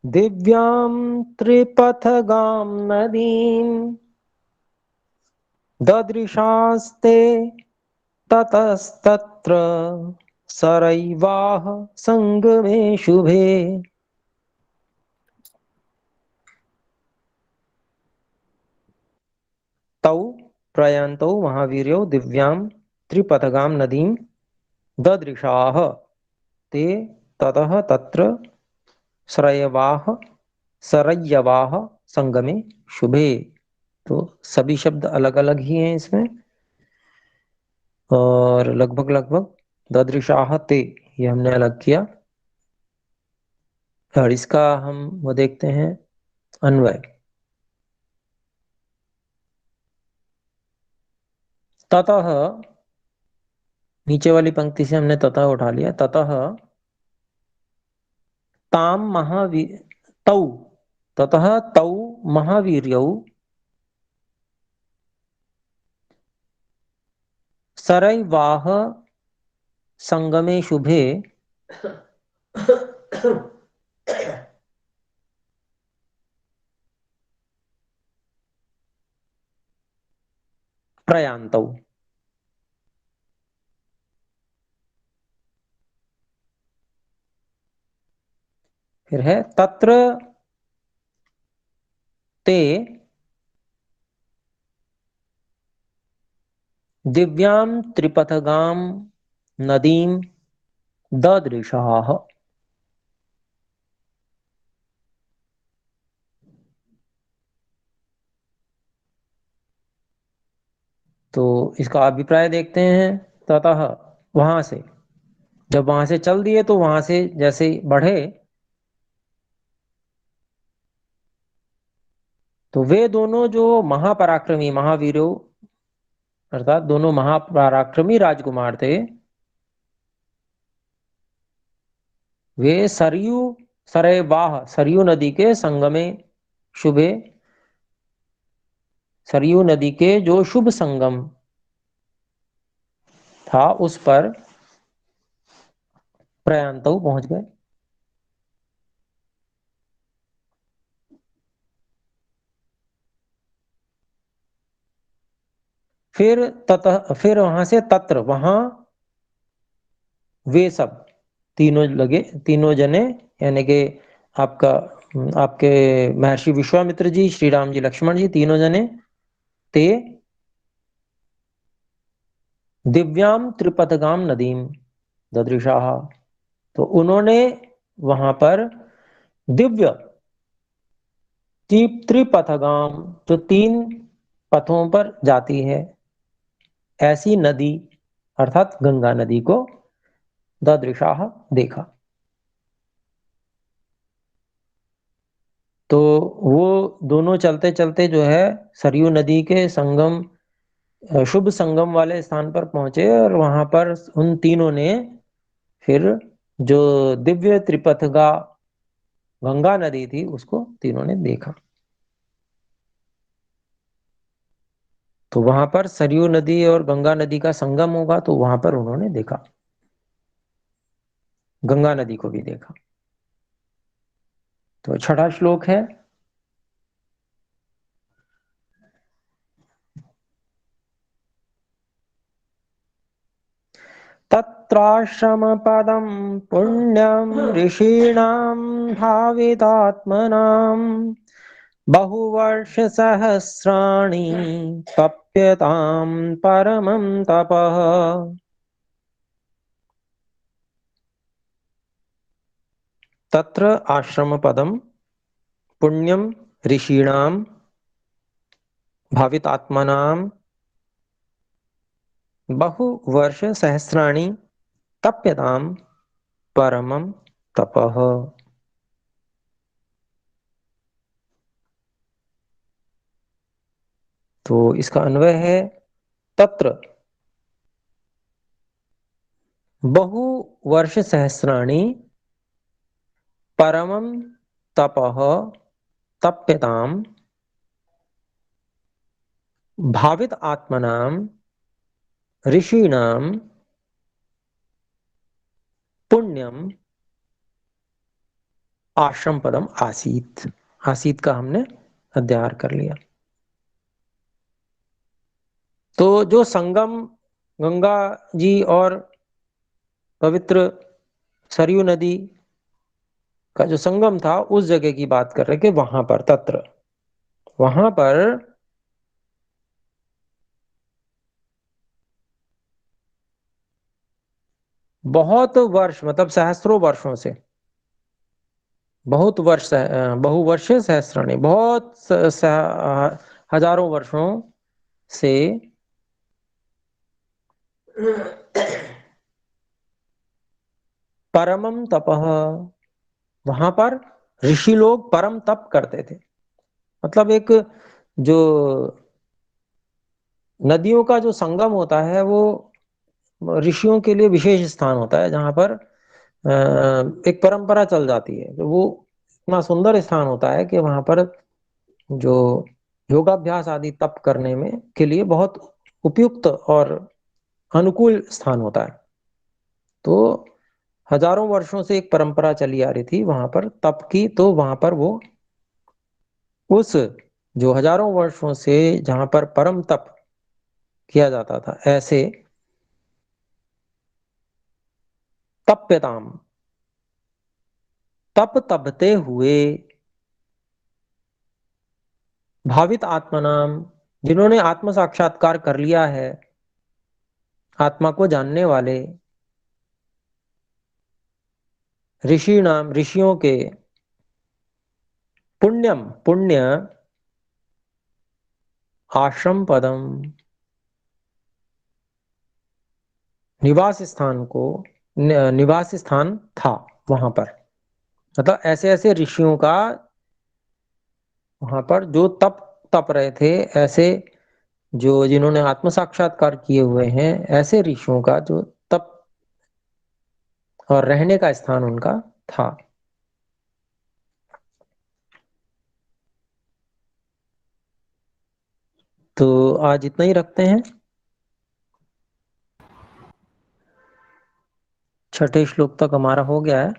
दिव्यां त्रिपथगां नदीं ददृशास्ते ततस्तत्र सरैवाः संगमे शुभे। तौ प्रयान्तौ महावीर्यौ दिव्यां त्रिपथगां नदीं ददृशाः ते ततः तत्र सरयवाः संगमे शुभे। तो सभी शब्द अलग अलग ही हैं इसमें, और लगभग लगभग ददृशाह ते ये हमने अलग किया। और इसका हम वो देखते हैं अन्वय। ततः, नीचे वाली पंक्ति से हमने ततः उठा लिया। ततः ताम महावीर तौ ततः तौ महावीर्यौ सरैवाह संगमे शुभे प्रयान्तौ। फिर है तत्र ते दिव्यां त्रिपथगां नदीं ददृशाः। तो इसका अभिप्राय देखते हैं। ततः, वहां से, जब वहां से चल दिए तो वहां से जैसे बढ़े तो वे दोनों जो महापराक्रमी महावीरों अर्थात दोनों महापराक्रमी राजकुमार थे, वे सरयू नदी के संगमे शुभे, सरयू नदी के जो शुभ संगम था उस पर प्रयांतौ पहुंच गए। फिर वहां से तत्र, वहां वे सब तीनों जने, यानी कि आपका आपके महर्षि विश्वामित्र जी, श्री राम जी, लक्ष्मण जी, तीनों जने ते दिव्याम त्रिपथगाम नदीम ददृशाह। तो उन्होंने वहां पर दिव्य त्रिपथगाम, जो 3 पथों पर जाती है ऐसी नदी अर्थात गंगा नदी को ददृशाह देखा। तो वो दोनों चलते चलते जो है सरयू नदी के संगम, शुभ संगम वाले स्थान पर पहुंचे, और वहां पर उन तीनों ने फिर जो दिव्य त्रिपथगा गंगा नदी थी उसको तीनों ने देखा। तो वहां पर सरयू नदी और गंगा नदी का संगम होगा, तो वहां पर उन्होंने देखा, गंगा नदी को भी देखा। तो 6वां श्लोक है। तत्राश्रमपदं पुण्यं ऋषीणां भावितात्मनां बहुवर्षसहस्राणि तप्यतां परमं तपः। तत्र आश्रमपदं पुण्यं ऋषीणां भावितात्मनां बहुवर्षसहस्राणि तप्यतां परमं तपः। तो इसका अन्वय है तत्र, बहुवर्ष सहस्राणि परमं तपः तप्यताम् भावित आत्मनां ऋषीणां पुण्यम आश्रम पदम आसीत। आसीत का हमने अध्याय कर लिया। तो जो संगम गंगा जी और पवित्र सरयू नदी का जो संगम था उस जगह की बात कर रहे कि वहां पर तत्र, वहां पर बहुत वर्ष मतलब सहस्त्रों वर्षों से, बहुत वर्ष बहुवर्ष सहस्राणी बहुत हजारों वर्षों से परमम तपः, वहां पर ऋषि लोग परम तप करते थे। मतलब एक जो नदियों का जो संगम होता है वो ऋषियों के लिए विशेष स्थान होता है, जहां पर एक परंपरा चल जाती है। तो वो इतना सुंदर स्थान होता है कि वहां पर जो योगाभ्यास आदि तप करने में के लिए बहुत उपयुक्त और अनुकूल स्थान होता है। तो हजारों वर्षों से एक परंपरा चली आ रही थी वहां पर तप की। तो वहां पर वो उस जो हजारों वर्षों से जहां पर परम तप किया जाता था, ऐसे तप्यताम तप तपते हुए भावित आत्मनाम, जिन्होंने आत्म साक्षात्कार कर लिया है, आत्मा को जानने वाले, ऋषि नाम ऋषियों के, पुण्यम पुण्य, आश्रम पदम निवास स्थान को, निवास स्थान था वहां पर। मतलब ऐसे ऐसे ऋषियों का वहां पर जो तप तप रहे थे, ऐसे जो जिन्होंने आत्म साक्षात्कार किए हुए हैं, ऐसे ऋषियों का जो तप और रहने का स्थान उनका था। तो आज इतना ही रखते हैं। छठे श्लोक तक हमारा हो गया है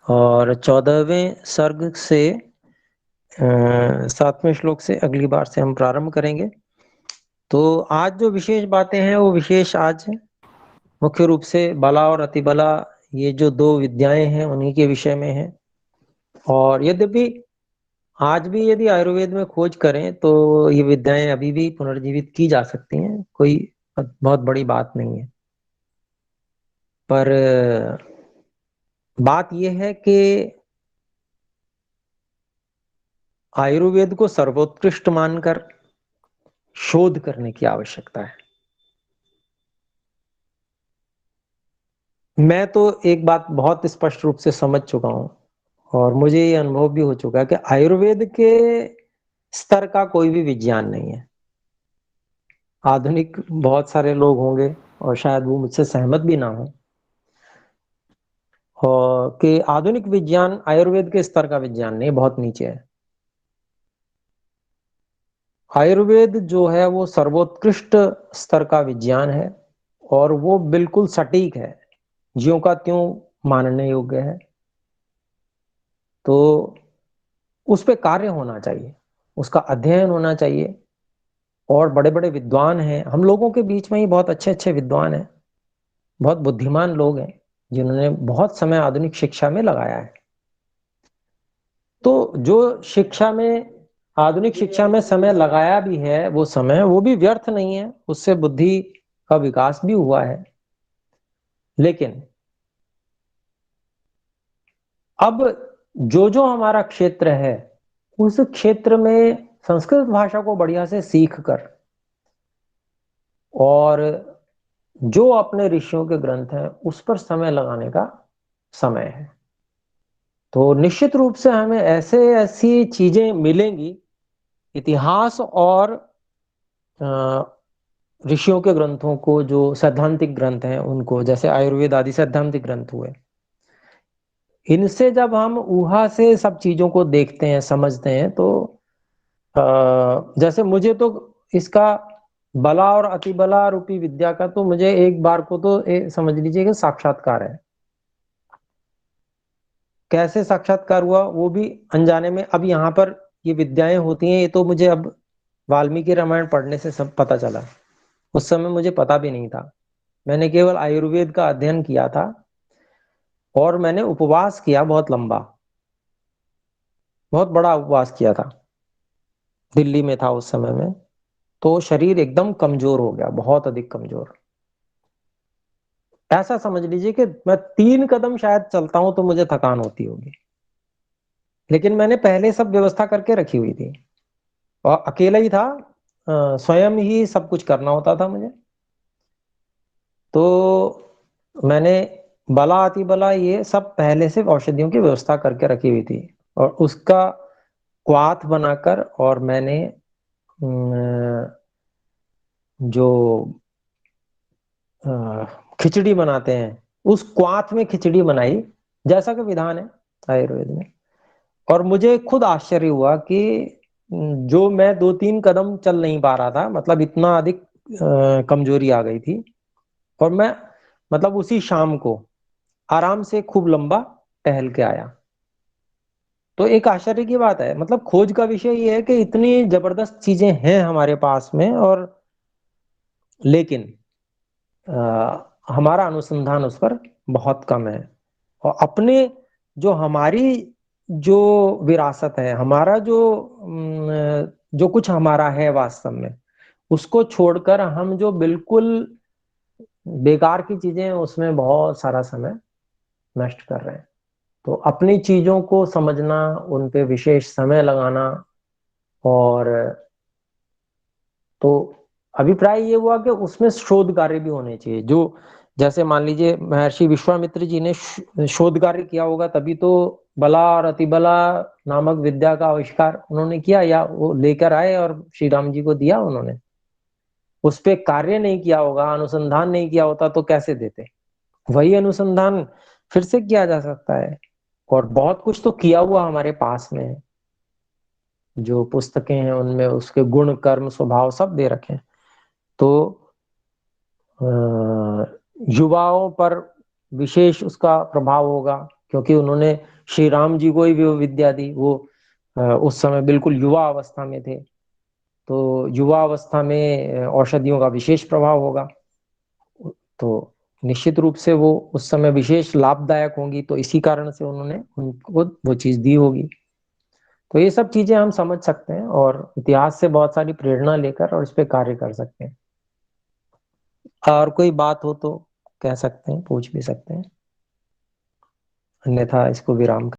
और 14वें सर्ग से 7वें श्लोक से अगली बार से हम प्रारंभ करेंगे। तो आज जो विशेष बातें हैं वो विशेष आज मुख्य रूप से बला और अतिबला, ये जो दो विद्याएं हैं उन्हीं के विषय में है। और यद्यपि आज भी यदि आयुर्वेद में खोज करें तो ये विद्याएं अभी भी पुनर्जीवित की जा सकती हैं, कोई बहुत बड़ी बात नहीं है। पर बात यह है कि आयुर्वेद को सर्वोत्कृष्ट मानकर शोध करने की आवश्यकता है। मैं तो एक बात बहुत स्पष्ट रूप से समझ चुका हूं और मुझे ये अनुभव भी हो चुका है कि आयुर्वेद के स्तर का कोई भी विज्ञान नहीं है। आधुनिक बहुत सारे लोग होंगे और शायद वो मुझसे सहमत भी ना हो, और कि आधुनिक विज्ञान आयुर्वेद के स्तर का विज्ञान नहीं, बहुत नीचे है। आयुर्वेद जो है वो सर्वोत्कृष्ट स्तर का विज्ञान है और वो बिल्कुल सटीक है, ज्यों का त्यों मानने योग्य है। तो उस पे कार्य होना चाहिए, उसका अध्ययन होना चाहिए। और बड़े बड़े विद्वान हैं हम लोगों के बीच में ही, बहुत अच्छे अच्छे विद्वान हैं, बहुत बुद्धिमान लोग हैं जिन्होंने बहुत समय आधुनिक शिक्षा में लगाया है। तो जो शिक्षा में, आधुनिक शिक्षा में समय लगाया भी है, वो समय वो भी व्यर्थ नहीं है, उससे बुद्धि का विकास भी हुआ है। लेकिन अब जो जो हमारा क्षेत्र है, उस क्षेत्र में संस्कृत भाषा को बढ़िया से सीख कर और जो अपने ऋषियों के ग्रंथ हैं उस पर समय लगाने का समय है। तो निश्चित रूप से हमें ऐसे ऐसी चीजें मिलेंगी, इतिहास और ऋषियों के ग्रंथों को, जो सैद्धांतिक ग्रंथ हैं उनको, जैसे आयुर्वेद आदि सैद्धांतिक ग्रंथ हुए, इनसे जब हम ऊहा से सब चीजों को देखते हैं, समझते हैं, तो जैसे मुझे तो इसका बला और अतिबला रूपी विद्या का तो मुझे एक बार को तो समझ लीजिए कि साक्षात्कार है। कैसे साक्षात्कार हुआ वो भी अनजाने में। अब यहाँ पर ये विद्याएं होती हैं, ये तो मुझे अब वाल्मीकि रामायण पढ़ने से सब पता चला। उस समय मुझे पता भी नहीं था। मैंने केवल आयुर्वेद का अध्ययन किया था और मैंने उपवास किया बहुत लंबा, बहुत बड़ा उपवास किया था। दिल्ली में था उस समय में, तो शरीर एकदम कमजोर हो गया, बहुत अधिक कमजोर। ऐसा समझ लीजिए कि मैं 3 कदम शायद चलता हूं तो मुझे थकान होती होगी, लेकिन मैंने पहले सब व्यवस्था करके रखी हुई थी और अकेला ही था, स्वयं ही सब कुछ करना होता था मुझे। तो मैंने बला अति बला ये सब पहले से औषधियों की व्यवस्था करके रखी हुई थी और उसका क्वाथ बनाकर, और मैंने जो खिचड़ी बनाते हैं उस क्वाथ में खिचड़ी बनाई, जैसा कि विधान है आयुर्वेद में। और मुझे खुद आश्चर्य हुआ कि जो मैं 2-3 कदम चल नहीं पा रहा था, मतलब इतना अधिक कमजोरी आ गई थी, और मैं मतलब उसी शाम को आराम से खूब लंबा टहल के आया। तो एक आश्चर्य की बात है, मतलब खोज का विषय ये है कि इतनी जबरदस्त चीजें हैं हमारे पास में, और लेकिन हमारा अनुसंधान उस पर बहुत कम है। और अपने जो हमारी जो विरासत है, हमारा जो कुछ हमारा है वास्तव में, उसको छोड़कर हम जो बिल्कुल बेकार की चीजें हैं उसमें बहुत सारा समय नष्ट कर रहे हैं। तो अपनी चीजों को समझना, उन पे विशेष समय लगाना, और तो अभिप्राय ये हुआ कि उसमें शोध कार्य भी होने चाहिए। जो जैसे मान लीजिए महर्षि विश्वामित्र जी ने शोध कार्य किया होगा, तभी तो बला और अतिबला नामक विद्या का आविष्कार उन्होंने किया, या वो लेकर आए और श्री राम जी को दिया उन्होंने। उस पे कार्य नहीं किया होगा, अनुसंधान नहीं किया होता तो कैसे देते। वही अनुसंधान फिर से किया जा सकता है, और बहुत कुछ तो किया हुआ हमारे पास में है। जो पुस्तकें हैं उनमें उसके गुण कर्म स्वभाव सब दे रखे हैं। तो युवाओं पर विशेष उसका प्रभाव होगा, क्योंकि उन्होंने श्री राम जी को ही वो विद्या दी। वो उस समय बिल्कुल युवा अवस्था में थे, तो युवा अवस्था में औषधियों का विशेष प्रभाव होगा, तो निश्चित रूप से वो उस समय विशेष लाभदायक होंगी। तो इसी कारण से उन्होंने उनको वो चीज दी होगी। तो ये सब चीजें हम समझ सकते हैं और इतिहास से बहुत सारी प्रेरणा लेकर और इस पे कार्य कर सकते हैं। और कोई बात हो तो कह सकते हैं, पूछ भी सकते हैं, अन्यथा इसको विराम